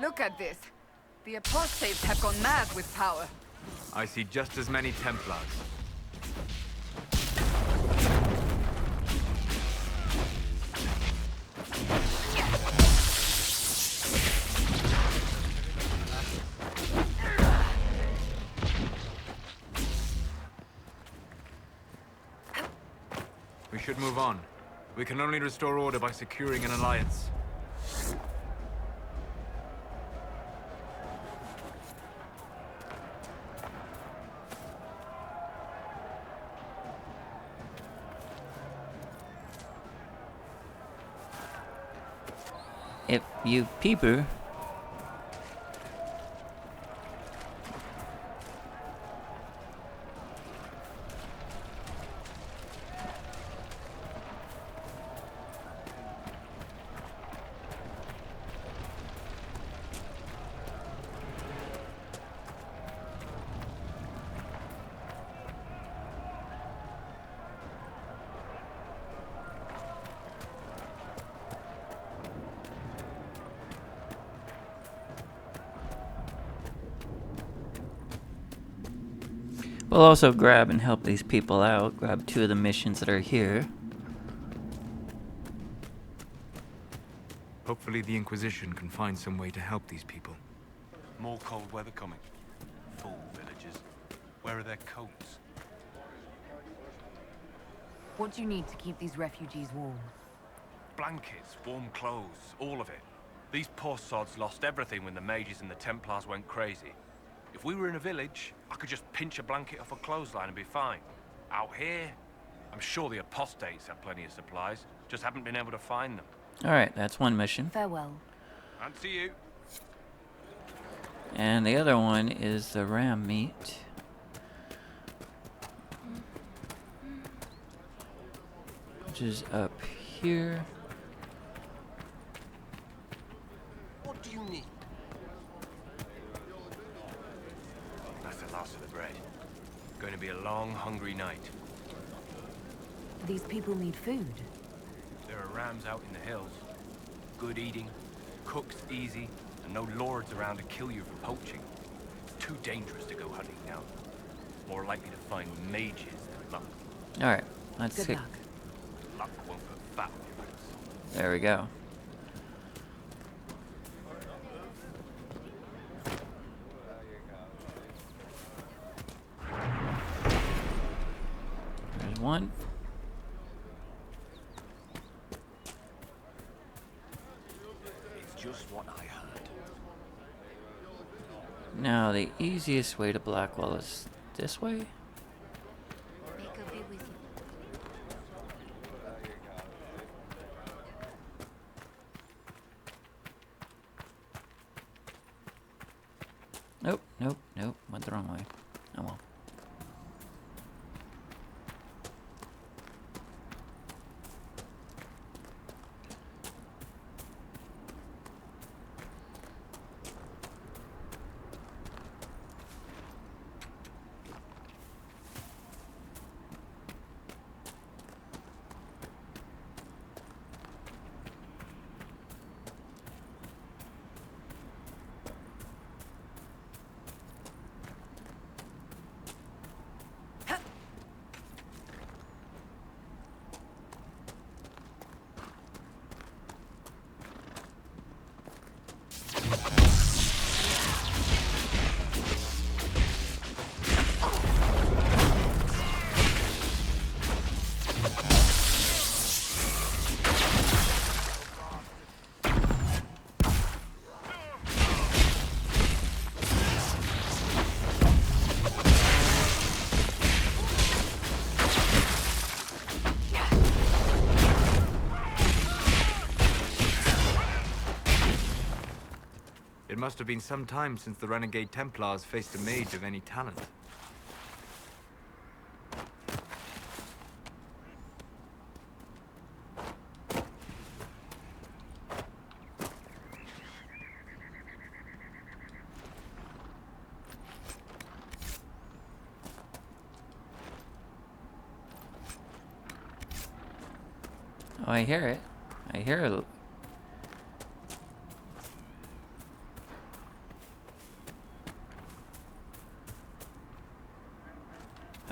Look at this. The apostates have gone mad with power. I see just as many Templars. should move on. We can only restore order by securing an alliance. If you peeper, we'll also grab and help these people out. Grab 2 of the missions that are here. Hopefully the Inquisition can find some way to help these people. More cold weather coming. Fool villagers. Where are their coats? What do you need to keep these refugees warm? Blankets, warm clothes, all of it. These poor sods lost everything when the Mages and the Templars went crazy. If we were in a village, I could just pinch a blanket off a clothesline and be fine. Out here, I'm sure the apostates have plenty of supplies, just haven't been able to find them. Alright, that's one mission. Farewell. And to you. And the other one is the ram meat. Which is up here. What do you need? That's the last of the bread. Going to be a long, hungry night. These people need food. There are rams out in the hills. Good eating, cooked easy, and no lords around to kill you for poaching. It's too dangerous to go hunting now. More likely to find mages than luck. Alright, let's Good see. luck. Luck won't put fat on your boots. There we go. There's one. It's just what I heard. Now, the easiest way to Blackwell is this way? Nope, nope, nope. Went the wrong way. Oh well. It must have been some time since the renegade Templars faced a mage of any talent. Oh, I hear it. I hear it.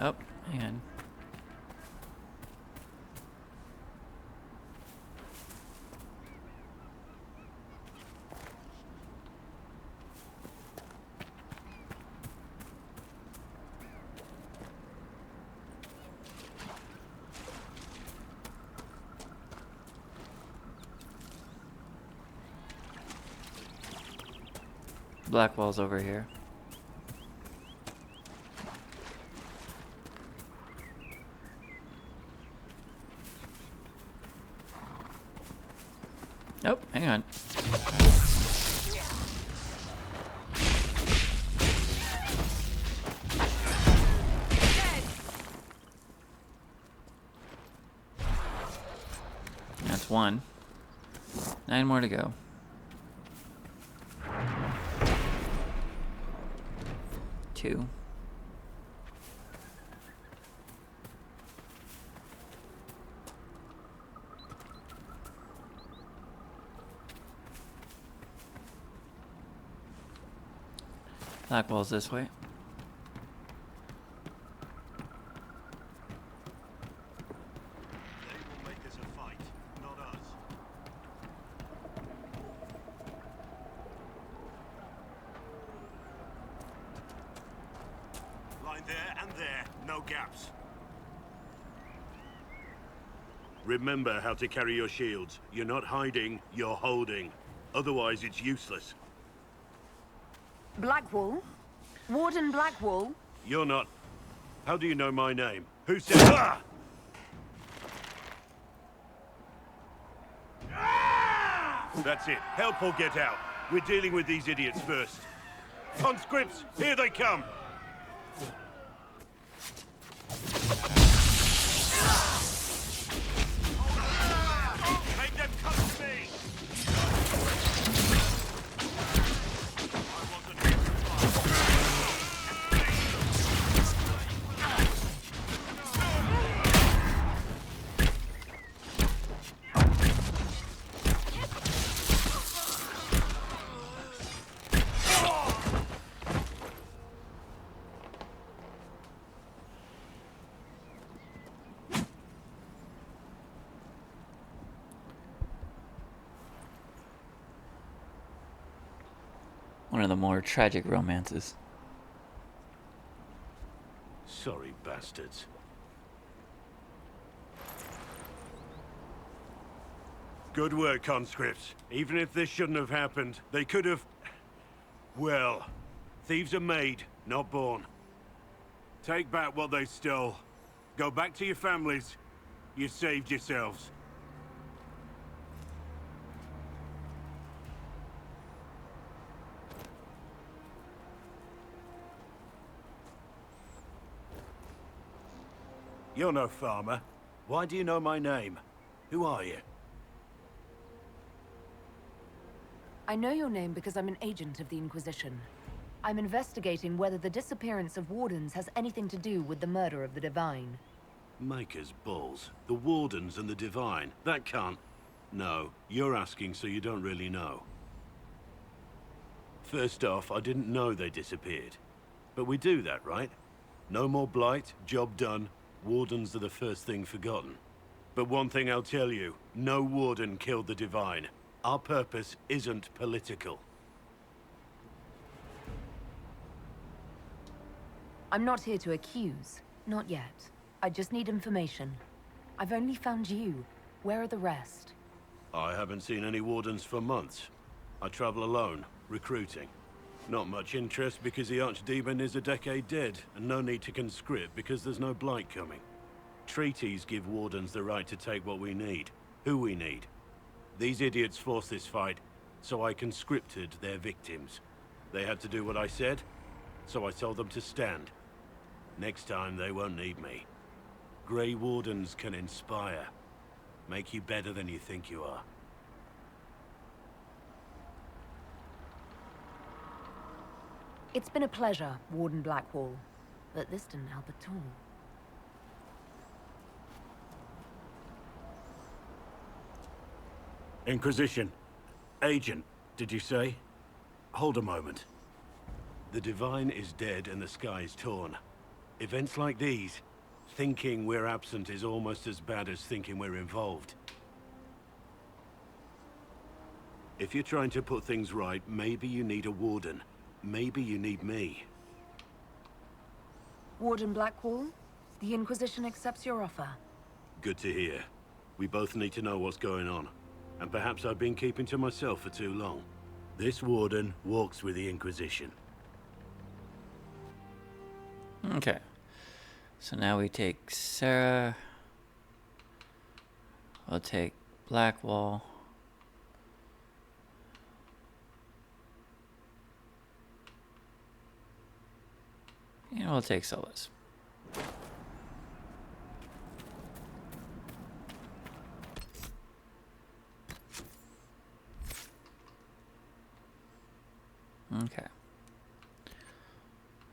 Oh, hang on. Blackwall's over here. Oh, hang on. That's one. 9 more to go. Two. Blackwall's this way. Remember how to carry your shields. You're not hiding, you're holding. Otherwise, it's useless. Blackwall? Warden Blackwall? You're not... How do you know my name? Who said... Ah! That's it. Help or get out. We're dealing with these idiots first. Conscripts, here they come! Make them come to me! One of the more tragic romances. Sorry, bastards. Good work, conscripts. Even if this shouldn't have happened, they could have... Well, thieves are made, not born. Take back what they stole. Go back to your families. You saved yourselves. You're no farmer. Why do you know my name? Who are you? I know your name because I'm an agent of the Inquisition. I'm investigating whether the disappearance of Wardens has anything to do with the murder of the Divine. Maker's balls. The Wardens and the Divine. That can't... No, you're asking so you don't really know. First off, I didn't know they disappeared. But we do that, right? No more blight, job done. Wardens are the first thing forgotten. But one thing I'll tell you, no Warden killed the Divine. Our purpose isn't political. I'm not here to accuse. Not yet. I just need information. I've only found you. Where are the rest? I haven't seen any Wardens for months. I travel alone, recruiting. Not much interest because the Archdemon is a decade dead, and no need to conscript because there's no blight coming. Treaties give Wardens the right to take what we need, who we need. These idiots forced this fight, so I conscripted their victims. They had to do what I said, so I told them to stand. Next time they won't need me. Grey Wardens can inspire, make you better than you think you are. It's been a pleasure, Warden Blackwall, but this didn't help at all. Inquisition. Agent, did you say? Hold a moment. The Divine is dead and the sky is torn. Events like these, thinking we're absent is almost as bad as thinking we're involved. If you're trying to put things right, maybe you need a Warden. Maybe you need me. Warden Blackwall, the Inquisition accepts your offer. Good to hear. We both need to know what's going on. And perhaps I've been keeping to myself for too long. This warden walks with the Inquisition. Okay. So now we take Sara. We'll take Blackwall. And we'll take Solus. Okay.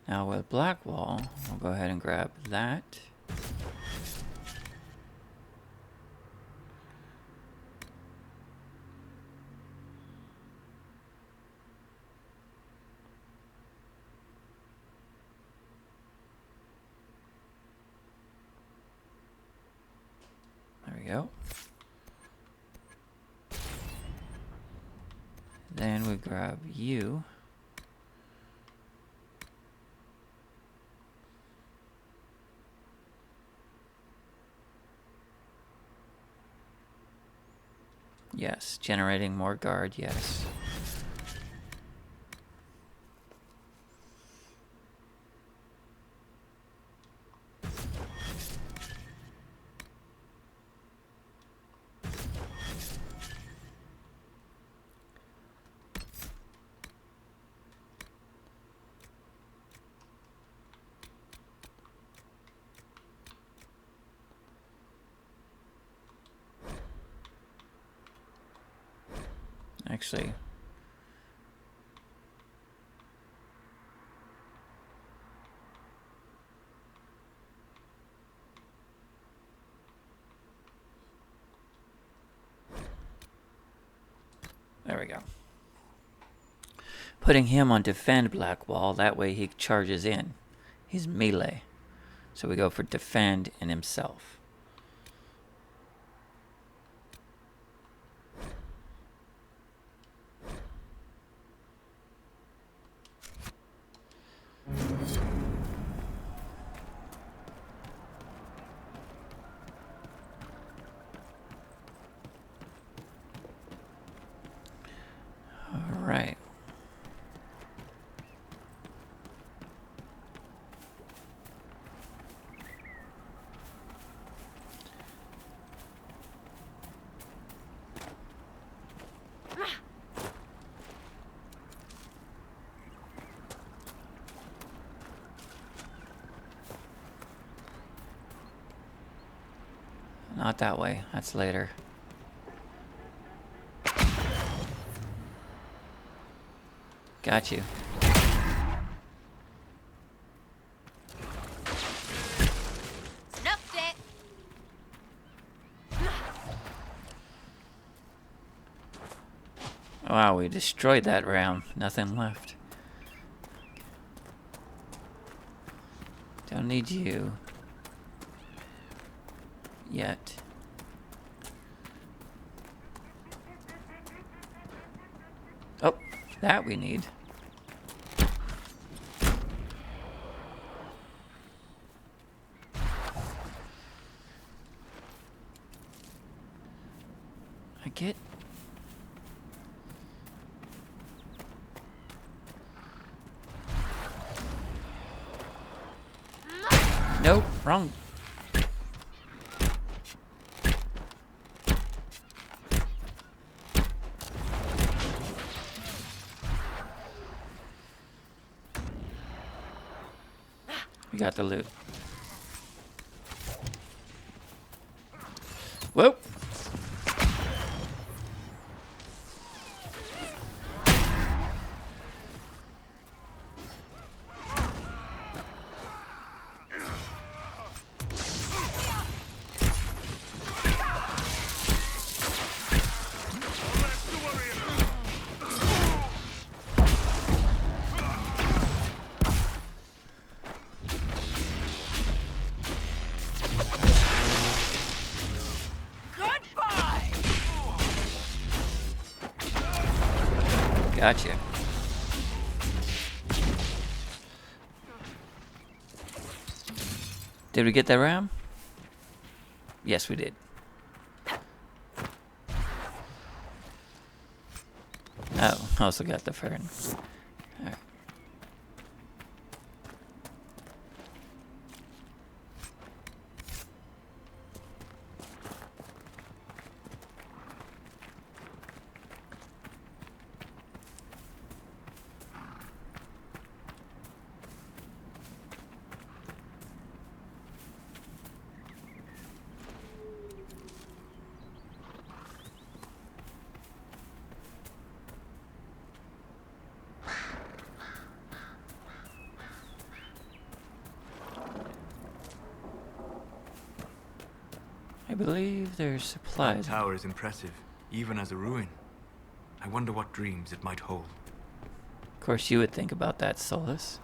Now with Blackwall, we'll go ahead and grab that. There we go. Then we grab you. Yes, generating more guard, yes. Actually, there we go. Putting him on defend Blackwall, that way he charges in. He's melee. So we go for defend and himself. Alright. Not that way. That's later. Got you. Snuffed it. Wow, we destroyed that round. Nothing left. Don't need you yet. Oh, that we need. I get. Nope, wrong. We got the loot. Whoop. Gotcha. Did we get that ram? Yes, we did. Oh. Also got the fern. Alright. I believe there's supplies. That tower is impressive, even as a ruin. I wonder what dreams it might hold. Of course, you would think about that, Solus.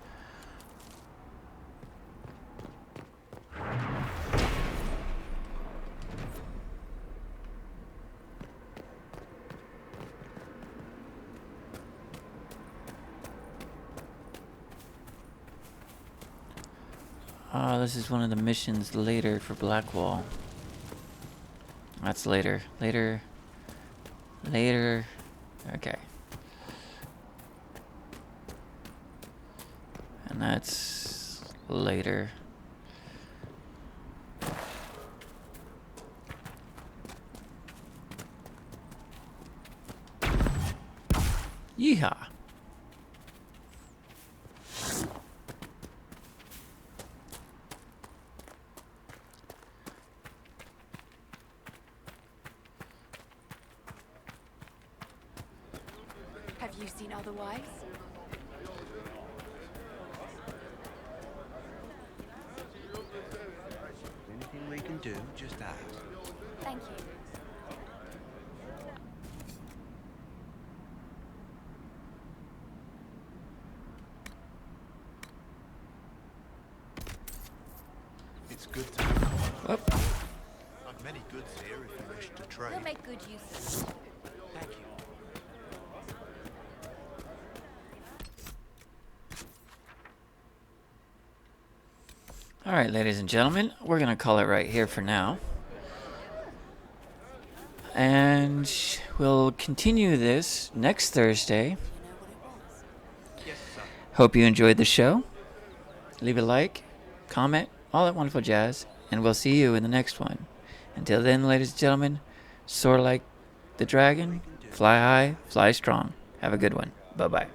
This is one of the missions later for Blackwall. That's later. Later. Okay. And that's later. Yeehaw. Have you seen otherwise? Anything we can do, just ask. Thank you. It's good to have common. I've many goods here if you wish to trade. We'll make good use of it. Thank you. Alright, ladies and gentlemen, we're going to call it right here for now. And we'll continue this next Thursday. Hope you enjoyed the show. Leave a like, comment, all that wonderful jazz, and we'll see you in the next one. Until then, ladies and gentlemen, soar like the dragon, fly high, fly strong. Have a good one. Bye-bye.